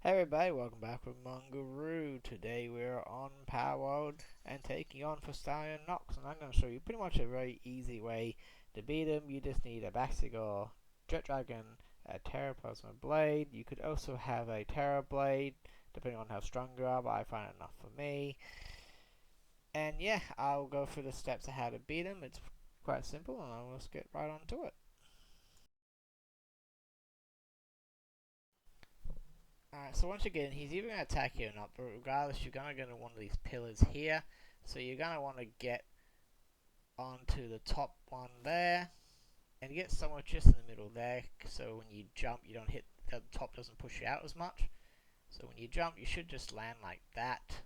Hey everybody, welcome back with Mungaroo. Today we're on Palworld and taking on Frostallion Noct, and I'm going to show you pretty much a very easy way to beat him. You just need a Bastigor, Jet Dragon, a Terra Plasma Blade. You could also have a Terra Blade, depending on how strong you are, but I find enough for me. And yeah, I'll go through the steps of how to beat him. It's quite simple, and let's get right onto it. Alright, so once again, he's either going to attack you or not, but regardless, you're going to go to one of these pillars here. So you're going to want to get onto the top one there, and get somewhere just in the middle there, so when you jump, you don't hit, the top doesn't push you out as much. So when you jump, you should just land like that.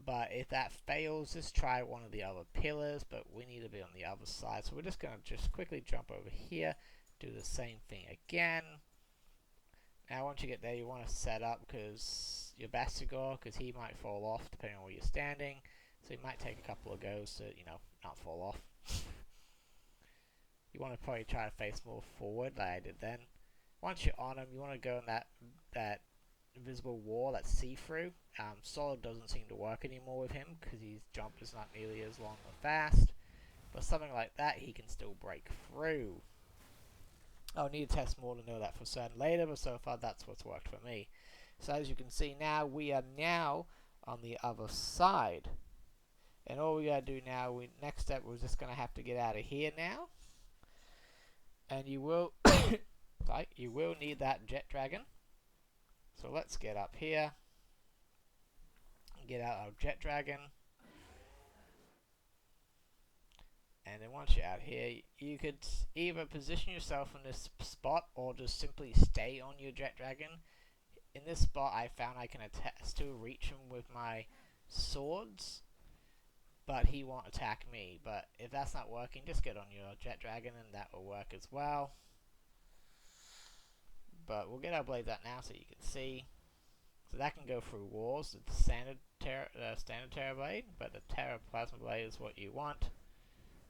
But if that fails, just try one of the other pillars, but we need to be on the other side. So we're just going to just quickly jump over here, do the same thing again. Now once you get there, you want to set up because your Bastigor, because he might fall off depending on where you're standing. So you might take a couple of goes to, not fall off. You want to probably try to face more forward like I did then. Once you're on him, you want to go in that invisible wall that's see-through. Solid doesn't seem to work anymore with him because his jump is not nearly as long or fast. But something like that, he can still break through. I'll need to test more to know that for certain later, but so far that's what's worked for me. So as you can see now, we are now on the other side. And all we gotta do now, next step, we're just gonna have to get out of here now. And you will, you will need that Jet Dragon. So let's get up here. Get out our Jet Dragon. And then once you're out here, you could either position yourself in this spot or just simply stay on your Jet Dragon. In this spot, I found I can still reach him with my swords, but he won't attack me. But if that's not working, just get on your Jet Dragon and that will work as well. But we'll get our blades out now so you can see. So that can go through walls. It's the standard Terra Blade, but the Terra Plasma Blade is what you want.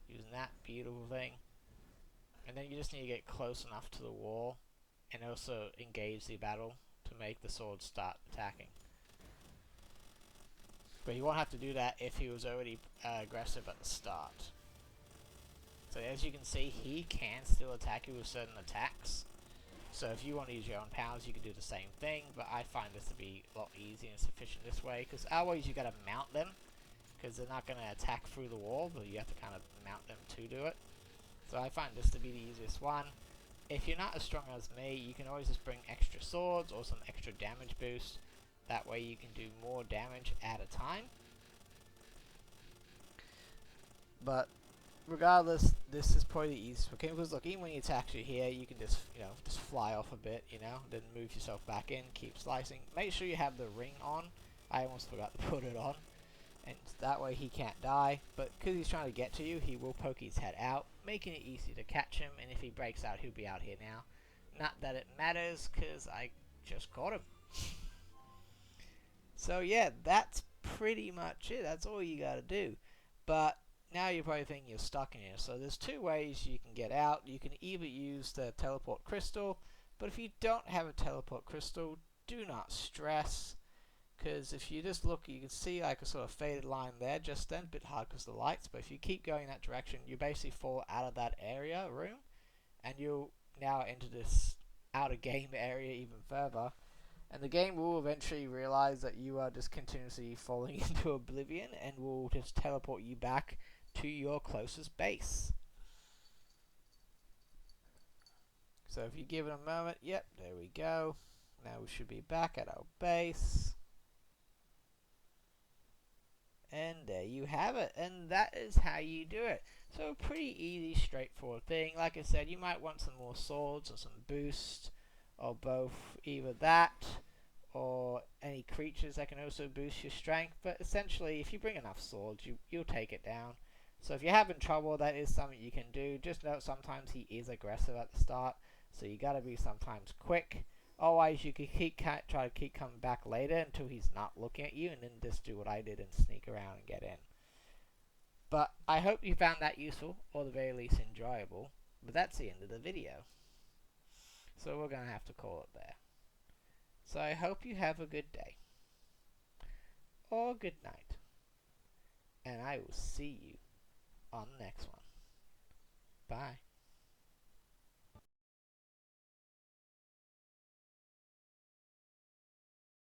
Using that beautiful thing. And then you just need to get close enough to the wall and also engage the battle to make the sword start attacking. But you won't have to do that if he was already aggressive at the start. So as you can see, he can still attack you with certain attacks. So if you want to use your own powers, you can do the same thing, but I find this to be a lot easier and sufficient this way, because otherwise you gotta mount them, because they're not going to attack through the wall, but you have to kind of mount them to do it. So I find this to be the easiest one. If you're not as strong as me, you can always just bring extra swords or some extra damage boost. That way you can do more damage at a time. But regardless, this is probably the easiest for because look, even when you attack you here, you can just just fly off a bit, then move yourself back in, keep slicing. Make sure you have the ring on. I almost forgot to put it on. And that way he can't die, but because he's trying to get to you, he will poke his head out, making it easy to catch him, and if he breaks out, he'll be out here now. Not that it matters, because I just caught him. So yeah, that's pretty much it. That's all you gotta do. But now you're probably thinking you're stuck in here. So there's two ways you can get out. You can either use the teleport crystal, but if you don't have a teleport crystal, do not stress. Because if you just look, you can see like a sort of faded line there just then, a bit hard because of the lights, but if you keep going that direction, you basically fall out of that room, and you'll now enter this outer game area even further, and the game will eventually realize that you are just continuously falling into oblivion, and will just teleport you back to your closest base. So if you give it a moment, yep, there we go. Now we should be back at our base. And there you have it, and that is how you do it. So pretty easy, straightforward thing. Like I said, you might want some more swords or some boost, or both, either that or any creatures that can also boost your strength. But essentially, if you bring enough swords, you'll take it down. So if you're having trouble, that is something you can do. Just note sometimes he is aggressive at the start, so you gotta be sometimes quick. Otherwise, you could try to keep coming back later until he's not looking at you, and then just do what I did and sneak around and get in. But I hope you found that useful, or at the very least enjoyable. But that's the end of the video. So we're going to have to call it there. So I hope you have a good day. Or good night. And I will see you on the next one. Bye.